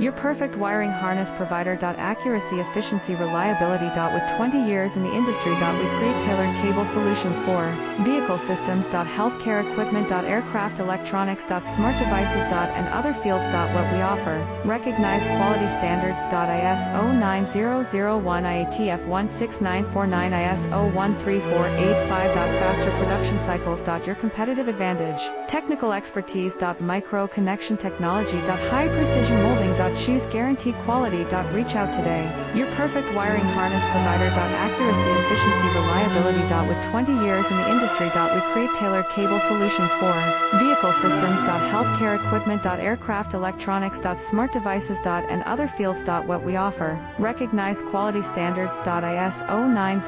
Your perfect wiring harness provider. Accuracy, efficiency, reliability. With 20 years in the industry. We create tailored cable solutions for vehicle systems. Healthcare equipment. Aircraft electronics. Smart devices. And other fields. What we offer. Recognized quality standards. ISO 9001 IATF 16949 ISO 13485. Faster production cycles. Your competitive advantage. Technical expertise. Micro connection technology. High precision molding. Choose guaranteed quality. Reach out today. Your perfect wiring harness provider. Accuracy, efficiency, reliability. With 20 years in the industry. We create tailored cable solutions for vehicle systems. Healthcare equipment. Aircraft electronics. Smart devices. And other fields. What we offer. Recognized quality standards. ISO 90